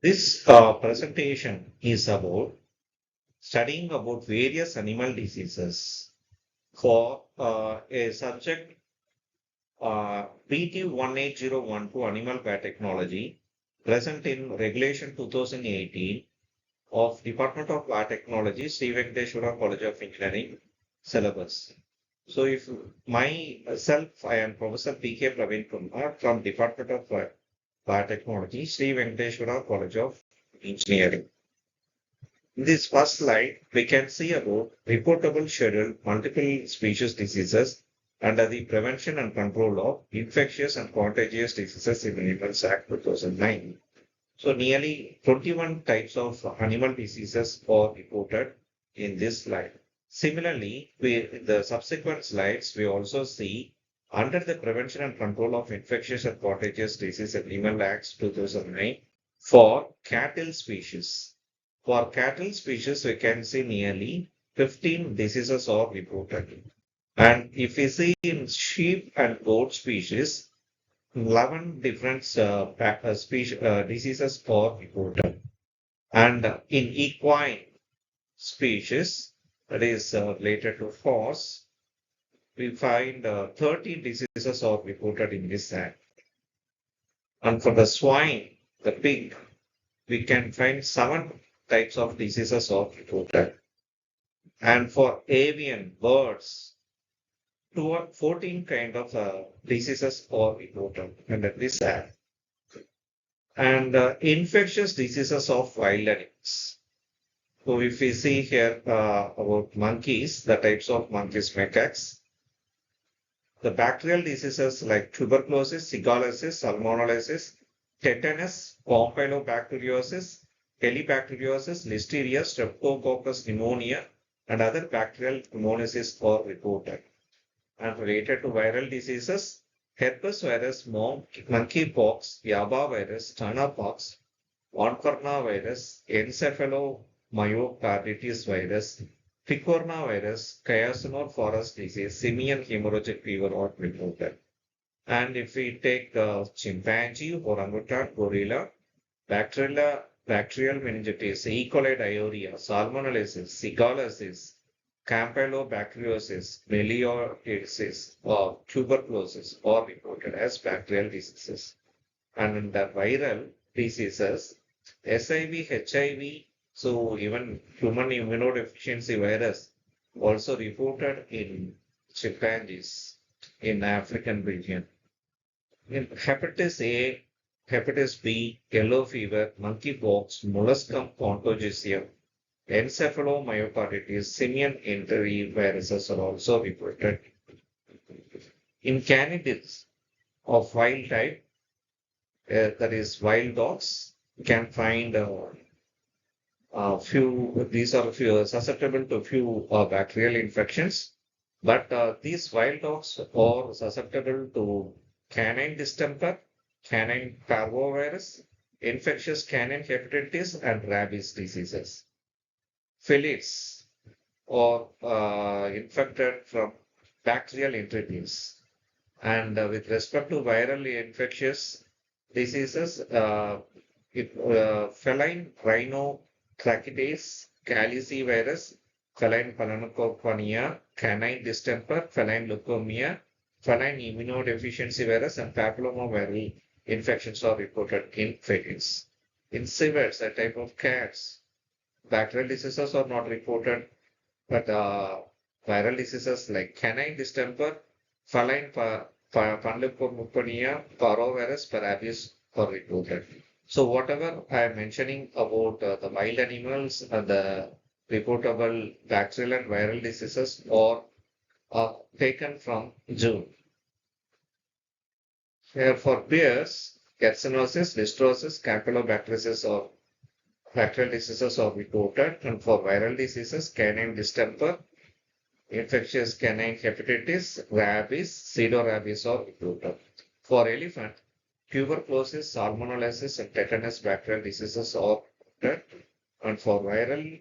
This presentation is about studying about various animal diseases for a subject BT18012 Animal Biotechnology present in Regulation 2018 of Department of Biotechnology, Sri Venkateswara College of Engineering syllabus. So if myself, I am Professor P.K. Praveen Kumar from Department of Biotechnology, Sri Venkateswara College of Engineering. In this first slide, we can see about reportable scheduled multiple species diseases under the Prevention and Control of Infectious and Contagious Diseases in Animals Act 2009. So nearly 21 types of animal diseases are reported in this slide. Similarly, in the subsequent slides, we also see under the Prevention and Control of Infectious and Contagious Diseases in Animal Act 2009 for cattle species. For cattle species, we can see nearly 15 diseases are reported. And if we see in sheep and goat species, 11 different diseases are reported. And in equine species, that is related to horse, we find 30 diseases are reported in this act. And for the swine, the pig, we can find 7 types of diseases are reported. And for avian birds, 14 kind of diseases are reported under this act. And infectious diseases of wild animals. So if we see here about monkeys, the types of monkeys, macaques, the bacterial diseases like tuberculosis, shigellosis, salmonellosis, tetanus, campylobacteriosis, helicobacteriosis, listeria, streptococcus pneumonia, and other bacterial pneumoniasis are reported. And related to viral diseases, herpes virus, monkeypox, Yaba virus, Tanapox, Oncorna virus, encephalomyocarditis virus, Picorna virus, Chiasonor forest disease, simian hemorrhagic fever are reported. And if we take chimpanzee, orangutan, gorilla, bacterial meningitis, E. coli diarrhea, salmonellosis, shigellosis, campylobacteriosis, melioidosis, or tuberculosis are reported as bacterial diseases. And in the viral diseases, SIV, HIV, so even human immunodeficiency virus also reported in chimpanzees in African region. In hepatitis A, hepatitis B, yellow fever, monkeypox, molluscum contagiosum, encephalomyocarditis, simian enteroviruses are also reported. In canidids of wild type, that is wild dogs, you can find these are few susceptible to few bacterial infections, but these wild dogs are susceptible to canine distemper, canine parvovirus, infectious canine hepatitis, and rabies diseases. Felids are infected from bacterial entities. And with respect to viral infectious diseases, feline rhinotracheatis, calicivirus, feline pneumococconia, canine distemper, feline leukemia, feline immunodeficiency virus, and papillomaviral infections are reported in felines. In civets, a type of cats, bacterial diseases are not reported, but viral diseases like canine distemper, feline panleukopenia, parvovirus, parabies are reported. So whatever I am mentioning about the wild animals and the reportable bacterial and viral diseases are taken from June. Here for bears, carcinosis, listrosis, campylobacteriosis or bacterial diseases are reported, and for viral diseases, canine distemper, infectious canine hepatitis, rabies, pseudorabies are reported. For elephant, tuberculosis, salmonellosis, and tetanus bacterial diseases are reported. And for viral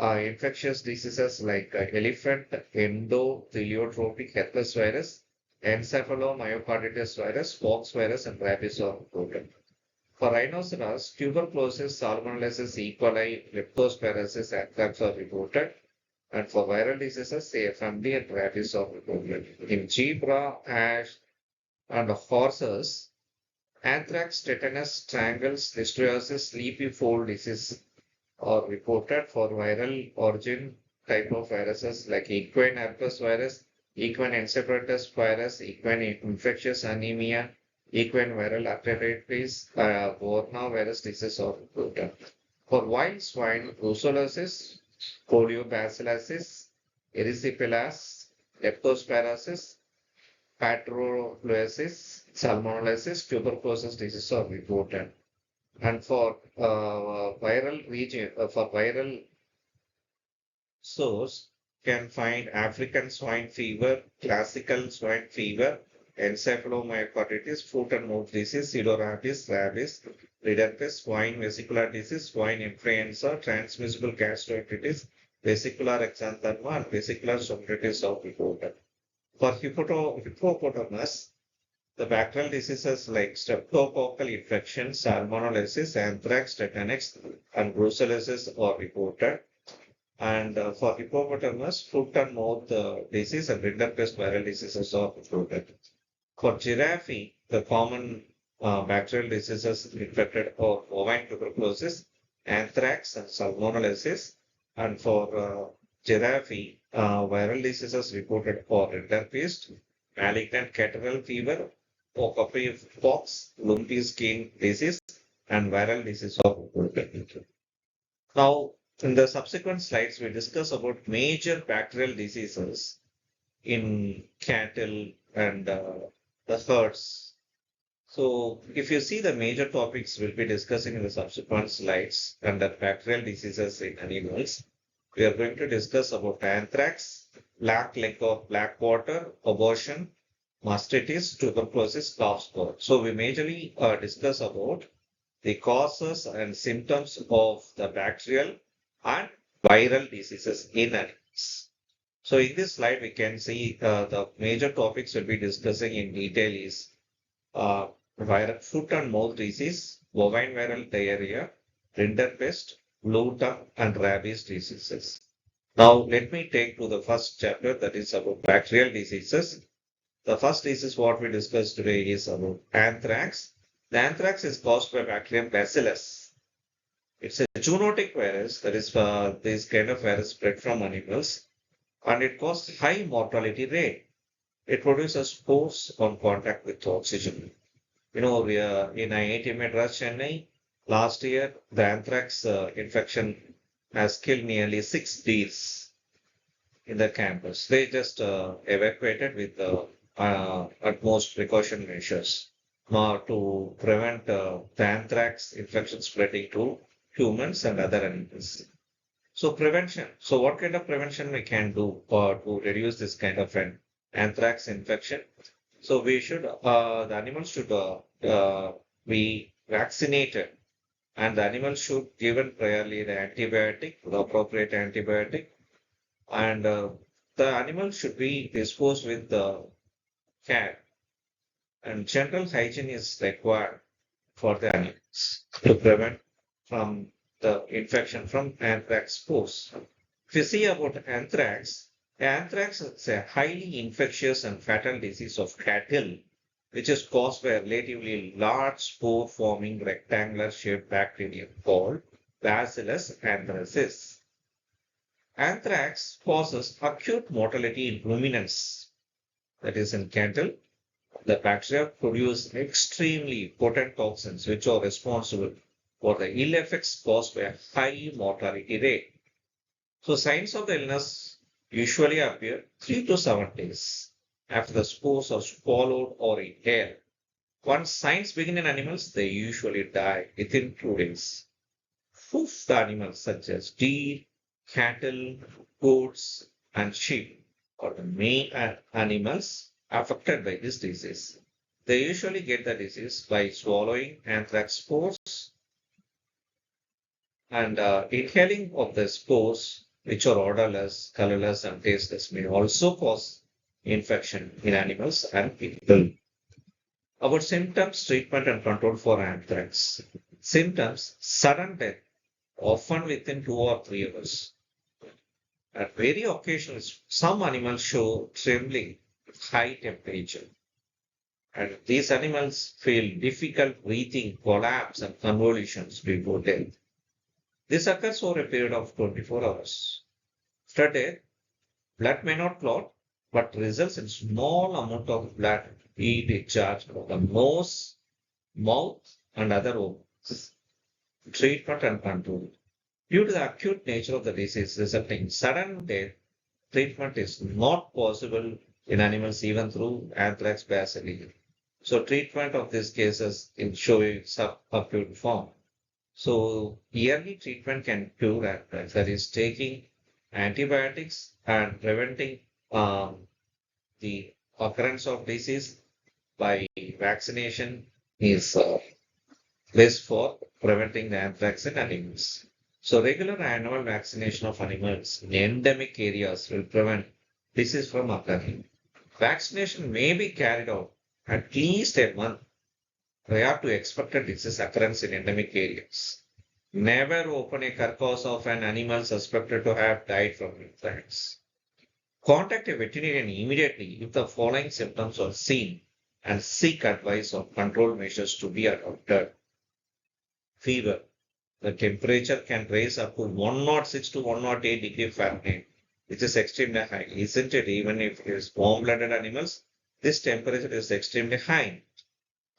infectious diseases like elephant endotheliotrophic herpes virus, encephalomyocarditis virus, pox virus, and rabies are reported. For rhinoceros, tuberculosis, salmonellosis, E. coli, leptospirosis, anthrax are reported. And for viral diseases, CFMD and rabies are reported. In zebra, ash, and horses, anthrax, tetanus, strangles, listeriosis, sleepy fold disease are reported for viral origin type of viruses like equine herpes virus, equine encephalitis virus, equine infectious anemia, equine viral hepatitis, coronavirus disease are reported. For wild swine, brucellosis, poliobacillosis, erysipelas, leptospirosis, patrolosis, salmonellosis, tuberculosis disease are reported. And for viral source, can find African swine fever, classical swine fever, encephalomyocarditis, foot and mouth disease, pseudorabies, rabies, rinderpest, swine vesicular disease, swine influenza, transmissible gastroenteritis, vesicular exantherma, and vesicular stomatitis are reported. For hippopotamus, the bacterial diseases like streptococcal infection, salmonellosis, anthrax, tetanus, and brucellosis are reported. And for hippopotamus, foot and mouth disease and rinderpest viral diseases are reported. For giraffe, the common bacterial diseases infected are bovine tuberculosis, anthrax, and salmonellosis. And for giraffe, viral diseases reported are rinderpest, malignant catarrhal fever, pox, lumpy skin disease, and viral disease are reported. Now, in the subsequent slides, we discuss about major bacterial diseases in cattle and the herds. So, if you see the major topics we'll be discussing in the subsequent slides and the bacterial diseases in animals, we are going to discuss about anthrax, black leg or black water, abortion, mastitis, tuberculosis, calf spot. So, we majorly discuss about the causes and symptoms of the bacterial and viral diseases in animals. So in this slide, we can see the major topics we'll be discussing in detail is uh, foot and mouth disease, bovine viral diarrhea, rinderpest, blue tongue, and rabies diseases. Now, let me take to the first chapter that is about bacterial diseases. The first disease what we discussed today is about anthrax. The anthrax is caused by bacterium Bacillus. It's a zoonotic virus, that is, this kind of virus spread from animals, and it causes high mortality rate. It produces spores on contact with oxygen. We are in IIT Madras, Chennai, last year, the anthrax infection has killed nearly 6 deers in the campus. They just evacuated with the utmost precaution measures to prevent the anthrax infection spreading to humans and other animals. So prevention. So what kind of prevention we can do to reduce this kind of an anthrax infection? So the animals should be vaccinated, and the animals should given priorly the antibiotic, the appropriate antibiotic, and the animal should be disposed with the care. And general hygiene is required for the animals to prevent from the infection from anthrax spores. If you see about anthrax is a highly infectious and fatal disease of cattle, which is caused by a relatively large spore-forming rectangular shaped bacterium called Bacillus anthracis. Anthrax causes acute mortality in ruminants, that is in cattle. The bacteria produce extremely potent toxins which are responsible for the ill effects caused by a high mortality rate. So signs of the illness usually appear 3 to 7 days after the spores are swallowed or inhaled. Once signs begin in animals, they usually die within 2 days. Hoofed animals such as deer, cattle, goats, and sheep are the main animals affected by this disease. They usually get the disease by swallowing anthrax spores and inhaling of the spores, which are odorless, colorless, and tasteless, may also cause infection in animals and people. About symptoms, treatment and control for anthrax. Symptoms, sudden death, often within 2 or 3 hours. At very occasionally, some animals show trembling, high temperature, and these animals feel difficult breathing, collapse, and convulsions before death. This occurs over a period of 24 hours. After death, blood may not clot, but results in small amount of blood being discharged from the nose, mouth, and other organs. Treatment and control. Due to the acute nature of the disease resulting in sudden death, treatment is not possible in animals even through anthrax bacilli. So treatment of these cases in showing subacute form. So yearly treatment can cure anthrax, that is taking antibiotics and preventing the occurrence of disease by vaccination is best for preventing the anthrax in animals. So regular annual vaccination of animals in endemic areas will prevent disease from occurring. Vaccination may be carried out at least a month prior to expected disease occurrence in endemic areas. Never open a carcass of an animal suspected to have died from anthrax. Contact a veterinarian immediately if the following symptoms are seen and seek advice on control measures to be adopted. Fever. The temperature can raise up to 106 to 108 degree Fahrenheit, which is extremely high, isn't it? Even if it is warm-blooded animals, this temperature is extremely high.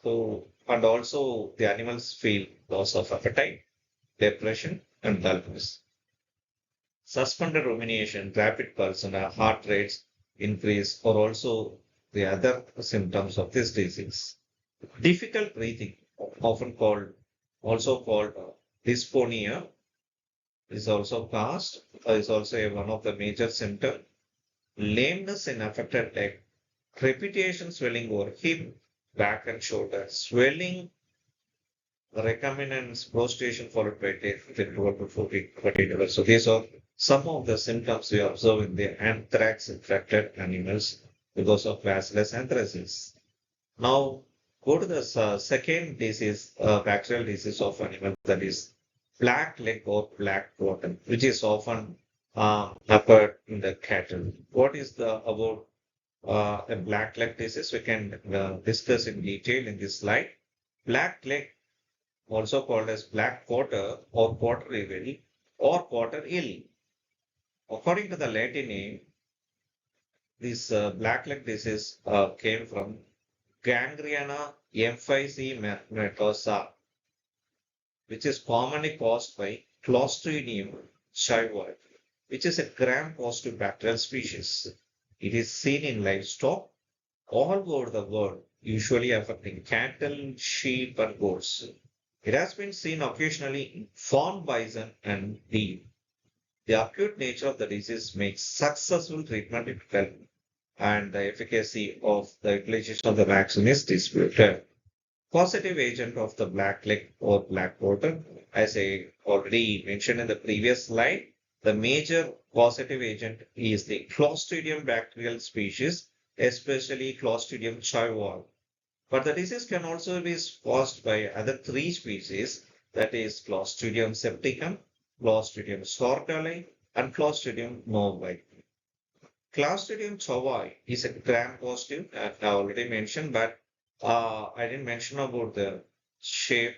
So, and also the animals feel loss of appetite, depression, and dullness. Suspended rumination, rapid pulse, and heart rates increase are also the other symptoms of this disease. Difficult breathing, often called, also called dysphonia, is also caused, is also one of the major symptoms. Lameness in affected leg, crepitation swelling over hip, back and shoulder, swelling, recombinance, prostration followed by death within 12 to 14 hours. So these are some of the symptoms we observe in the anthrax infected animals because of Bacillus anthracis. Now, go to the second disease, bacterial disease of animals, that is black leg or black bottom, which is often occurred in the cattle. What is the about a black leg disease? We can discuss in detail in this slide. Black leg, also called as black quarter or quarter evil or quarter ill. According to the Latin name, this black leg disease came from Gangrena emphysema, which is commonly caused by Clostridium chivoi, which is a gram-positive bacterial species. It is seen in livestock all over the world, usually affecting cattle, sheep, and goats. It has been seen occasionally in fawn bison and deer. The acute nature of the disease makes successful treatment difficult, and the efficacy of the utilization of the vaccine is disputed. Causative agent of the black leg or black quarter, as I already mentioned in the previous slide, the major causative agent is the Clostridium bacterial species, especially Clostridium chivoi. But the disease can also be caused by other three species, that is Clostridium septicum, Clostridium sortale, and Clostridium novae. Clostridium chowai is a gram-positive, as I already mentioned, but I didn't mention about the shape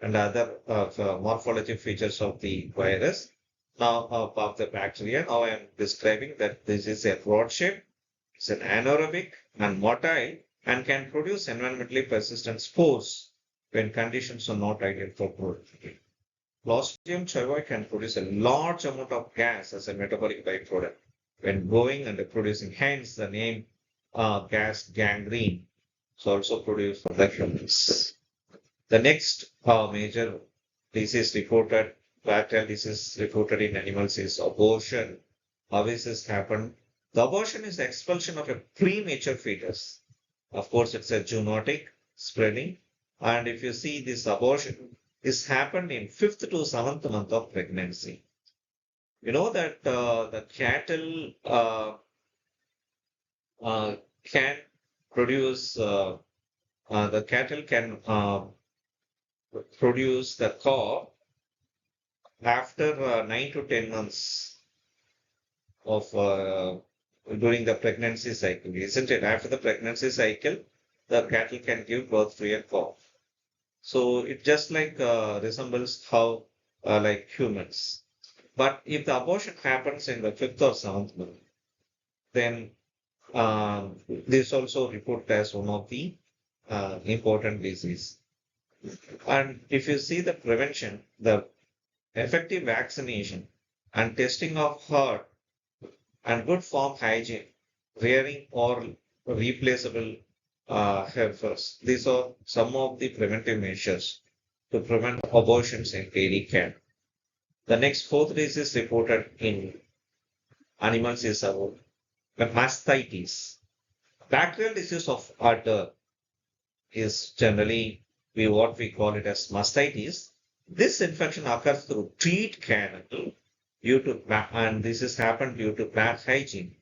and other morphology features of the virus. Now, of the bacteria, now I am describing that this is a rod shape, it's an anaerobic and motile, and can produce environmentally persistent spores when conditions are not ideal for growth. Clostridium chowai can produce a large amount of gas as a metabolic byproduct when growing and producing, hence the name gas gangrene. So also produced from the humans. The next major disease reported, bacterial disease reported in animals is abortion. How is this happen? The abortion is the expulsion of a premature fetus. Of course, it's a zoonotic spreading. And if you see this abortion, this happened in fifth to seventh month of pregnancy. You know that the cattle can produce The cattle can produce the calf after 9 to 10 months of during the pregnancy cycle, isn't it? After the pregnancy cycle, the cattle can give birth to a calf. So it just like resembles how like humans. But if the abortion happens in the fifth or seventh month, then this also reported as one of the important disease. And if you see the prevention, the effective vaccination and testing of herd and good farm hygiene, rearing or replaceable heifers. These are some of the preventive measures to prevent abortions in dairy cattle. The next fourth disease reported in animals is about the mastitis. Bacterial disease of udder is generally what we call it as mastitis. This infection occurs through teat canal due to and this has happened due to bad hygiene.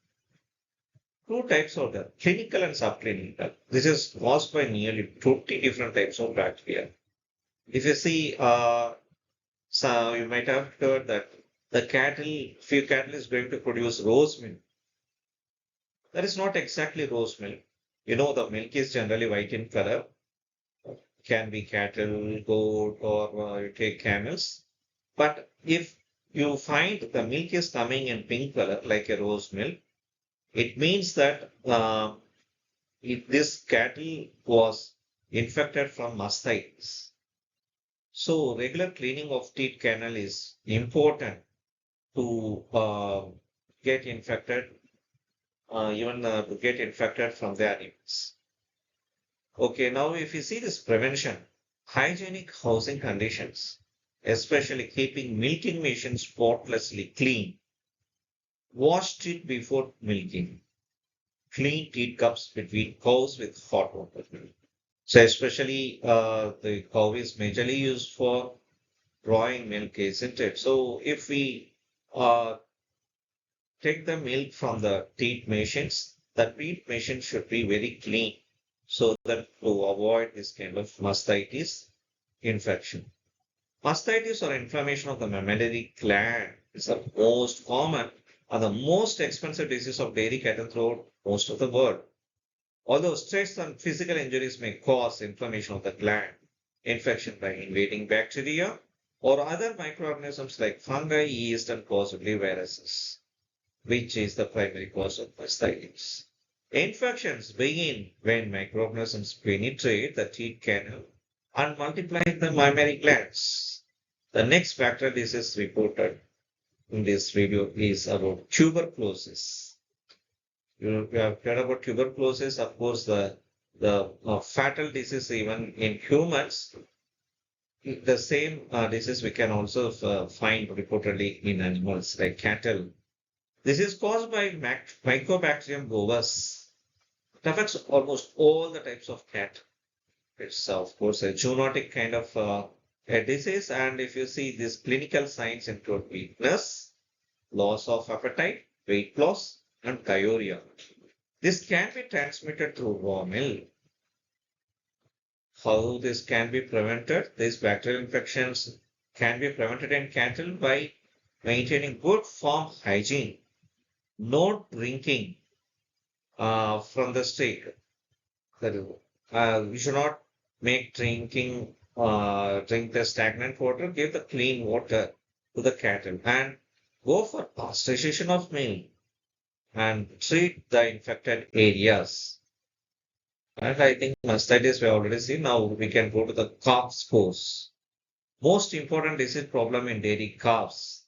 Two types of the clinical and subclinical. This is caused by nearly 20 different types of bacteria. If you see, so you might have heard that the cattle, few cattle is going to produce rose milk. That is not exactly rose milk. You know, the milk is generally white in color. Can be cattle, goat, or you take camels. But if you find the milk is coming in pink color, like a rose milk, it means that if this cattle was infected from mastitis. So regular cleaning of teat canal is important to get infected, even to get infected from the animals. Okay, now if you see this prevention, hygienic housing conditions, especially keeping milking machines spotlessly clean, wash teat before milking, clean teat cups between cows with hot water. So especially the cow is majorly used for drawing milk, isn't it? So if we uh, take the milk from the teat machines, the teat machine should be very clean so that to avoid this kind of mastitis infection. Mastitis or inflammation of the mammary gland is the most common and the most expensive disease of dairy cattle throughout most of the world. Although stress and physical injuries may cause inflammation of the gland, infection by invading bacteria or other microorganisms like fungi, yeast, and possibly viruses, which is the primary cause of mastitis. Infections begin when microorganisms penetrate the teat canal and multiply in the mammary glands. The next bacterial disease reported in this video is about tuberculosis. You have heard about tuberculosis, of course, the fatal disease even in humans. The same disease we can also find reportedly in animals like cattle. This is caused by Mycobacterium bovis. It affects almost all the types of cat. It's of course a zoonotic kind of a disease, and if you see these clinical signs include weakness, loss of appetite, weight loss, and diarrhea. This can be transmitted through raw milk. How this can be prevented? These bacterial infections can be prevented in cattle by maintaining good farm hygiene, no drinking from the street. That is, we should not make drinking drink the stagnant water. Give the clean water to the cattle and go for pasteurization of milk and treat the infected areas. And I think mastitis we already seen. Now we can go to the calf scores. Most important disease problem in dairy calves.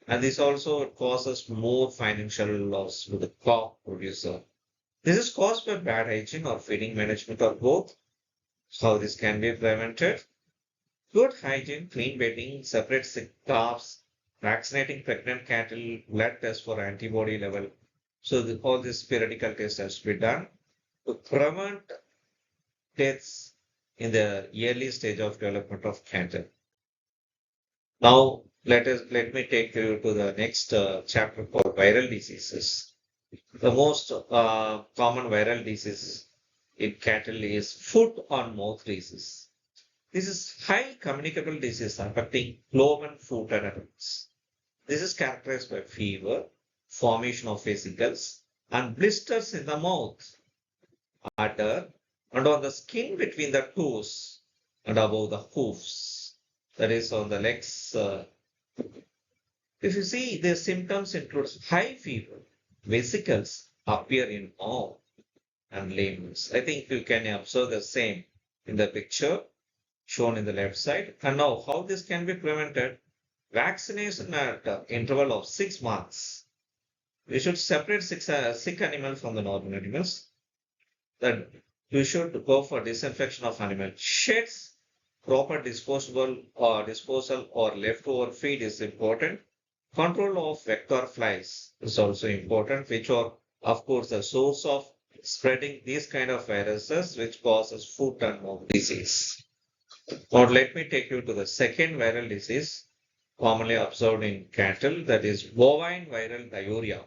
And this also causes more financial loss to the calf producer. This is caused by bad hygiene or feeding management or both. How this can be prevented? Good hygiene, clean bedding, separate sick calves, vaccinating pregnant cattle, blood test for antibody level. So all these periodical tests has to be done to prevent deaths in the early stage of development of cattle. Now, let me take you to the next chapter called viral diseases. The most common viral diseases. in cattle is foot and mouth disease. This is high communicable disease affecting cloven foot and animals. This is characterized by fever, formation of vesicles, and blisters in the mouth, udder, and on the skin between the toes and above the hoofs. That is on the legs. If you see, the symptoms include high fever, vesicles appear in mouth and limbs. I think you can observe the same in the picture shown in the left side. And now, how this can be prevented? Vaccination at interval of 6 months. We should separate sick animals from the normal animals. Then we should go for disinfection of animal sheds. Proper disposal or leftover feed is important. Control of vector flies is also important, which are, of course, the source of spreading these kind of viruses, which causes foot and mouth disease. Now, let me take you to the second viral disease commonly observed in cattle, that is bovine viral diarrhea.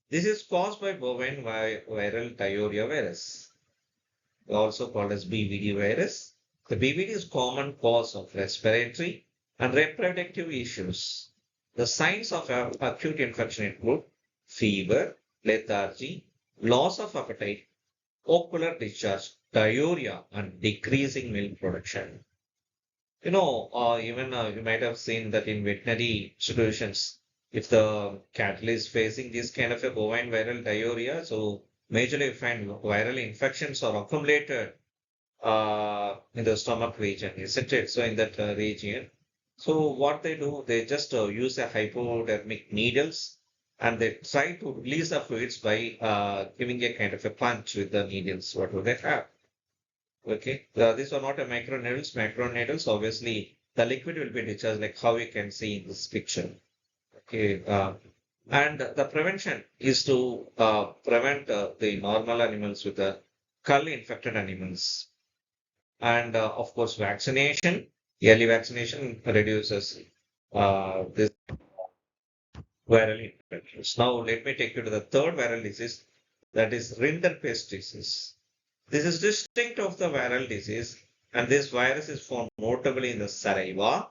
This is caused by bovine viral diarrhea virus, also called as BVD virus. The BVD is common cause of respiratory and reproductive issues. The signs of acute infection include fever, lethargy, loss of appetite, ocular discharge, diarrhea, and decreasing milk production. Even you might have seen that in veterinary institutions, if the cattle is facing this kind of a bovine viral diarrhea, so majorly you find viral infections are accumulated in the stomach region, isn't it? So in that region, so what they do, they just use a hypodermic needles and they try to release the fluids by giving a kind of a punch with the needles. What do they have? Okay, these are not a micro needles. Macro needles, obviously, the liquid will be discharged like how you can see in this picture. Okay, and the prevention is to prevent the normal animals with the cull infected animals. And of course, vaccination, yearly vaccination reduces this viral infections. Now, let me take you to the third viral disease, that is rinderpest disease. This is distinct of the viral disease, and this virus is found notably in the saliva,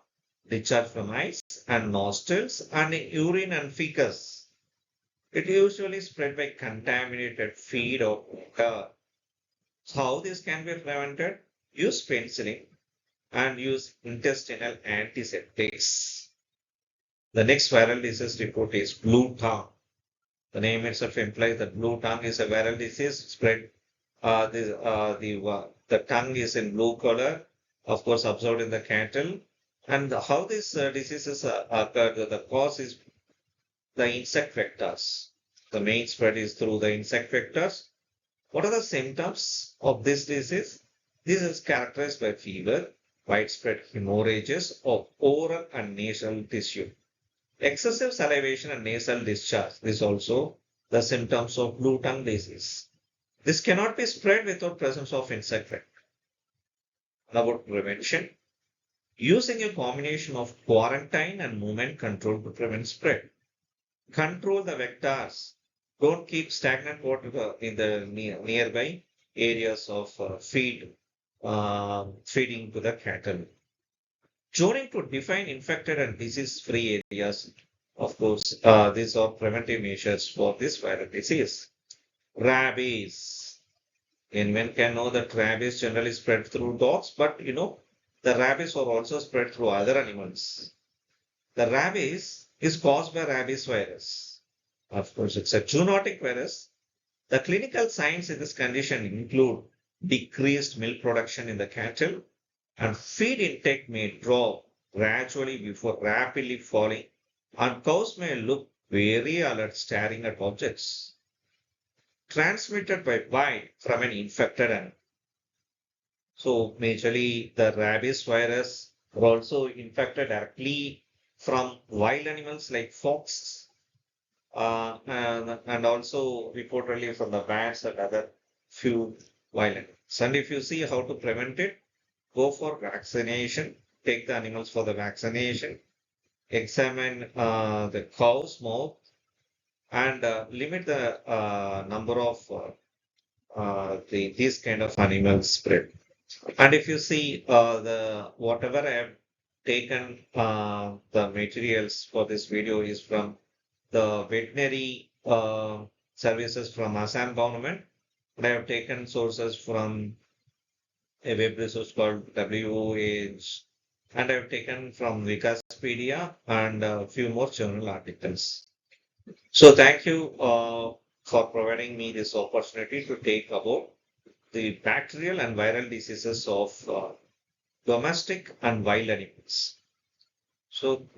discharge from eyes and nostrils, and in urine and feces. It usually spread by contaminated feed or water. So how this can be prevented? Use penicillin and use intestinal antiseptics. The next viral disease report is blue tongue. The name itself implies that blue tongue is a viral disease spread. The tongue is in blue color, of course, observed in the cattle. And how this diseases occur, the cause is the insect vectors. The main spread is through the insect vectors. What are the symptoms of this disease? This is characterized by fever, widespread hemorrhages of oral and nasal tissue, excessive salivation and nasal discharge. This is also the symptoms of blue tongue disease. This cannot be spread without presence of insect vector. About prevention, using a combination of quarantine and movement control to prevent spread. Control the vectors. Don't keep stagnant water in the nearby areas of feeding to the cattle. Zoning to define infected and disease-free areas. Of course, these are preventive measures for this viral disease. Rabies. Anyone can know that rabies generally spread through dogs, but the rabies are also spread through other animals. The rabies is caused by rabies virus. Of course, it's a zoonotic virus. The clinical signs in this condition include decreased milk production in the cattle, and feed intake may drop gradually before rapidly falling, and cows may look very alert staring at objects. Transmitted by bite from an infected animal. So, majorly the rabies virus are also infected directly from wild animals like fox, and also reportedly from the bats and other few wild animals. And if you see how to prevent it, go for vaccination, take the animals for the vaccination, examine the cow's mouth, and limit the number of these kind of animals spread. And if you see the whatever I have taken the materials for this video is from the veterinary services from Assam government. And I have taken sources from a web resource called WOH, and I've taken from Wikipedia and a few more journal articles. So thank you for providing me this opportunity to take about the bacterial and viral diseases of domestic and wild animals. So